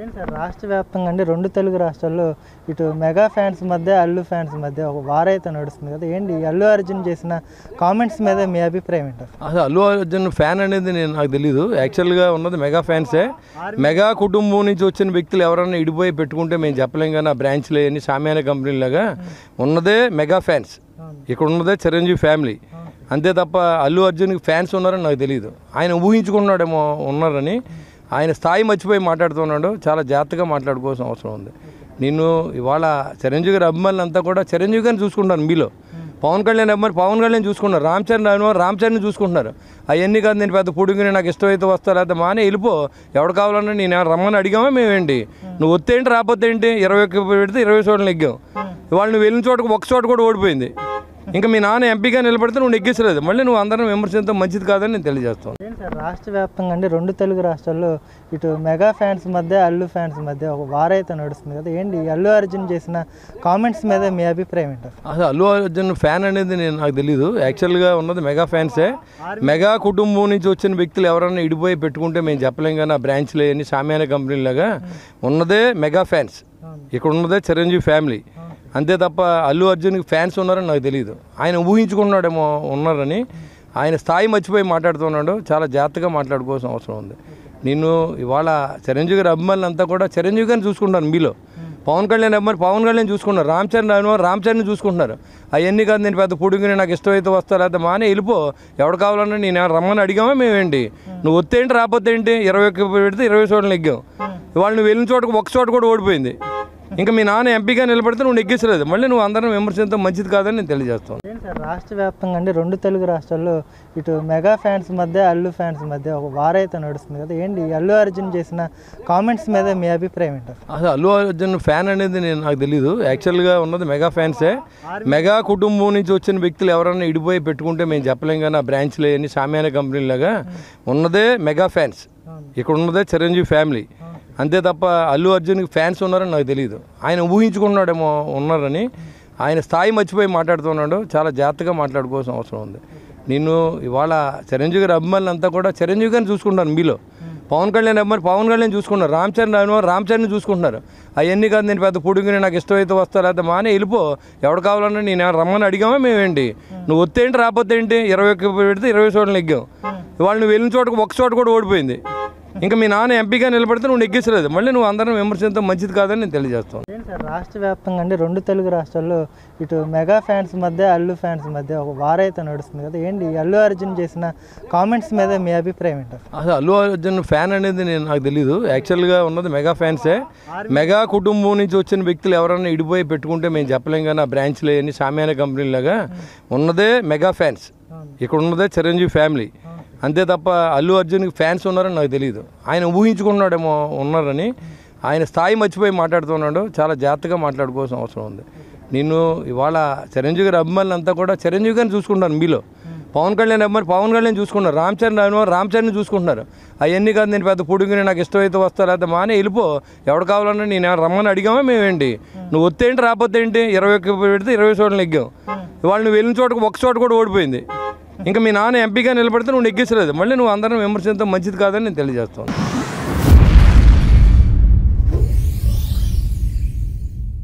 ఏంటి సార్ రాష్ట్ర వ్యాప్తంగా అండి 2 తెలుగు రాష్ట్రాల్లో ఇటు మెగా ఫ్యాన్స్ మధ్య అల్లు ఫ్యాన్స్ మధ్య ఒక వార్ అయితే నడుస్తుంది కదా. ఏంటి అల్లు అర్జున్ చేసిన కామెంట్స్ మీద మీ అభిప్రాయం ఏంటి? అసలు అల్లు అర్జున్ ఫ్యాన్ అనేది నాకు తెలీదు. యాక్చువల్గా ఉన్నది మెగా ఫ్యాన్సే. మెగా కుటుంబం నుంచి వచ్చిన వ్యక్తులు ఎవరైనా ఇడిపోయి పెట్టుకుంటే మేము చెప్పలేం కానీ ఆ బ్రాంచ్లు అన్ని సామాన్య కంపెనీలాగా ఉన్నదే మెగా ఫ్యాన్స్. ఇక్కడ ఉన్నదే చిరంజీవి ఫ్యామిలీ అంతే తప్ప అల్లు అర్జున్కి ఫ్యాన్స్ ఉన్నారని నాకు తెలియదు. ఆయన ఊహించుకున్నాడేమో ఉన్నారని. ఆయన స్థాయి మర్చిపోయి మాట్లాడుతున్నాడు. చాలా జాగ్రత్తగా మాట్లాడుకోవాల్సిన అవసరం ఉంది. నేను ఇవాళ చిరంజీవి గారి అభిమానులు అంతా కూడా చిరంజీవి గారిని చూసుకుంటాను. మీలో పవన్ కళ్యాణ్ అభిమానులు పవన్ కళ్యాణ్ చూసుకున్నారు, రామ్ చరణ్ చూసుకుంటున్నారు. అవన్నీ కాదు నేను పెద్ద పొడుగుని నాకు ఇష్టమైతే వస్తా లేకపోతే మానే వెళ్ళిపో. ఎవడు కావాలన్నా నేను రమ్మని అడిగామా మేమేంటి? నువ్వు వస్తేంటి రాకపోతే ఏంటి? 21 పెడితే 20 చోట్ల నెగ్గాం. ఇవాళ నువ్వు వెళ్ళిన చోటకు ఒక చోట కూడా ఓడిపోయింది. ఇంకా మీ నాన్న ఎంపీగా నిలబడితే నువ్వు నెగ్గించలేదు. మళ్ళీ నువ్వు అందరం విమర్శించడం మంచిది కాదని నేను తెలియజేస్తాను. ఏంటి సార్ రాష్ట్ర వ్యాప్తంగా అండి 2 తెలుగు రాష్ట్రాల్లో ఇటు మెగా ఫ్యాన్స్ మధ్య అల్లు ఫ్యాన్స్ మధ్య ఒక వార్ అయితే నడుస్తుంది కదా. ఏంటి అల్లు అర్జున్ చేసిన కామెంట్స్ మీద మీ అభిప్రాయం ఏంటి? అసలు అల్లు అర్జున్ ఫ్యాన్ అనేది నాకు తెలీదు. యాక్చువల్గా ఉన్నది మెగా ఫ్యాన్సే. మెగా కుటుంబం నుంచి వచ్చిన వ్యక్తులు ఎవరైనా ఇడిపోయి పెట్టుకుంటే మేము చెప్పలేం కానీ ఆ బ్రాంచ్లు అన్ని సామాన్య కంపెనీలాగా ఉన్నదే మెగా ఫ్యాన్స్. ఇక్కడ ఉన్నదే చిరంజీవి ఫ్యామిలీ అంతే తప్ప అల్లు అర్జున్కి ఫ్యాన్స్ ఉన్నారని నాకు తెలియదు. ఆయన ఊహించుకున్నాడేమో ఉన్నారని. ఆయన స్థాయి మర్చిపోయి మాట్లాడుతున్నాడు. చాలా జాగ్రత్తగా మాట్లాడుకోవాల్సిన అవసరం ఉంది. నేను ఇవాళ చిరంజీవి గారి అభిమానులు అంతా కూడా చిరంజీవి గారిని చూసుకుంటాను. మీలో పవన్ కళ్యాణ్ అభిమానులు పవన్ కళ్యాణ్ చూసుకున్నారు, రామ్ చరణ్ చూసుకుంటున్నారు. అవన్నీ కాదు నేను పెద్ద పొడుగుని నాకు ఇష్టమైతే వస్తా లేకపోతే మానే వెళ్ళిపో. ఎవడు కావాలన్నా నేను రమ్మని అడిగామా మేమేంటి? నువ్వు వస్తేంటి రాకపోతే ఏంటి? 21 పెడితే 20 చోట్ల నెగ్గాం. ఇవాళ నువ్వు వెళ్ళిన చోటకు ఒక చోట కూడా ఓడిపోయింది. ఇంకా మీ నాన్న ఎంపీగా నిలబడితే నువ్వు నెగ్గించలేదు. మళ్ళీ నువ్వు అందరం విమర్శించడం మంచిది కాదని నేను తెలియజేస్తాను. ఏంటి సార్ రాష్ట్ర వ్యాప్తంగా అండి 2 తెలుగు రాష్ట్రాల్లో ఇటు మెగా ఫ్యాన్స్ మధ్య అల్లు ఫ్యాన్స్ మధ్య ఒక వార్ అయితే నడుస్తుంది కదా. ఏంటి అల్లు అర్జున్ చేసిన కామెంట్స్ మీద మీ అభిప్రాయం ఏంటి? అసలు అల్లు అర్జున్ ఫ్యాన్ అనేది నాకు తెలీదు. యాక్చువల్గా ఉన్నది మెగా ఫ్యాన్సే. మెగా కుటుంబం నుంచి వచ్చిన వ్యక్తులు ఎవరైనా ఇడిపోయి పెట్టుకుంటే మేము చెప్పలేం కానీ ఆ బ్రాంచ్లు అన్ని సామాన్య కంపెనీలాగా ఉన్నదే మెగా ఫ్యాన్స్. ఇక్కడ ఉన్నదే చిరంజీవి ఫ్యామిలీ అంతే తప్ప అల్లు అర్జున్కి ఫ్యాన్స్ ఉన్నారని నాకు తెలియదు. ఆయన ఊహించుకున్నాడేమో ఉన్నారని. ఆయన స్థాయి మర్చిపోయి మాట్లాడుతున్నాడు. చాలా జాగ్రత్తగా మాట్లాడుకోవాల్సిన అవసరం ఉంది. నేను ఇవాళ చిరంజీవి గారి అభిమానులు అంతా కూడా చిరంజీవి గారిని చూసుకుంటాను. మీలో పవన్ కళ్యాణ్ అభిమానులు పవన్ కళ్యాణ్ చూసుకున్నారు, రామ్ చరణ్ చూసుకుంటున్నారు. అవన్నీ కాదు నేను పెద్ద పొడుగుని నాకు ఇష్టమైతే వస్తా లేకపోతే మానే వెళ్ళిపో. ఎవడు కావాలన్నా నేను రమ్మని అడిగామా మేమేంటి? నువ్వు వస్తేంటి రాకపోతే ఏంటి? 21 పెడితే 20 చోట్ల నెగ్గాం. ఇవాళ నువ్వు వెళ్ళిన చోటకు ఒక చోట కూడా ఓడిపోయింది. ఇంకా మీ నాన్న ఎంపీగా నిలబడితే నువ్వు నెగ్గించలేదు. మళ్ళీ నువ్వు అందరం విమర్శించడం మంచిది కాదని నేను తెలియజేస్తాను. ఏంటి సార్ రాష్ట్ర వ్యాప్తంగా అండి 2 తెలుగు రాష్ట్రాల్లో ఇటు మెగా ఫ్యాన్స్ మధ్య అల్లు ఫ్యాన్స్ మధ్య ఒక వార్ అయితే నడుస్తుంది కదా. ఏంటి అల్లు అర్జున్ చేసిన కామెంట్స్ మీద మీ అభిప్రాయం ఏంటి? అసలు అల్లు అర్జున్ ఫ్యాన్ అనేది నాకు తెలీదు. యాక్చువల్గా ఉన్నది మెగా ఫ్యాన్సే. మెగా కుటుంబం నుంచి వచ్చిన వ్యక్తులు ఎవరైనా ఇడిపోయి పెట్టుకుంటే మేము చెప్పలేం కానీ ఆ బ్రాంచ్లు అన్ని సామాన్య కంపెనీలాగా ఉన్నదే మెగా ఫ్యాన్స్. ఇక్కడ ఉన్నదే చిరంజీవి ఫ్యామిలీ అంతే తప్ప అల్లు అర్జున్కి ఫ్యాన్స్ ఉన్నారని నాకు తెలియదు. ఆయన ఊహించుకున్నాడేమో ఉన్నారని. ఆయన స్థాయి మర్చిపోయి మాట్లాడుతున్నాడు. చాలా జాగ్రత్తగా మాట్లాడుకోవాల్సిన అవసరం ఉంది. నేను ఇవాళ చిరంజీవి గారి అభిమానులు అంతా కూడా చిరంజీవి గారిని చూసుకుంటాను. మీలో పవన్ కళ్యాణ్ అభిమానులు పవన్ కళ్యాణ్ చూసుకున్నారు, రామ్ చరణ్ చూసుకుంటున్నారు. అవన్నీ కాదు నేను పెద్ద పొడుగుని నాకు ఇష్టమైతే వస్తా లేకపోతే మానే వెళ్ళిపో. ఎవడు కావాలన్నా నేను రమ్మని అడిగామా మేమేంటి? నువ్వు వస్తేంటి రాకపోతే ఏంటి? 21 పెడితే 20 చోట్ల నెగ్గాం. ఇవాళ నువ్వు వెళ్ళిన చోటకు ఒక చోట కూడా ఓడిపోయింది. ఇంకా మీ నాన్న ఎంపీగా నిలబడితే నువ్వు నెగ్గించలేదు. మళ్ళీ నువ్వు అందరం విమర్శించడం మంచిది కాదని నేను తెలియజేస్తాను.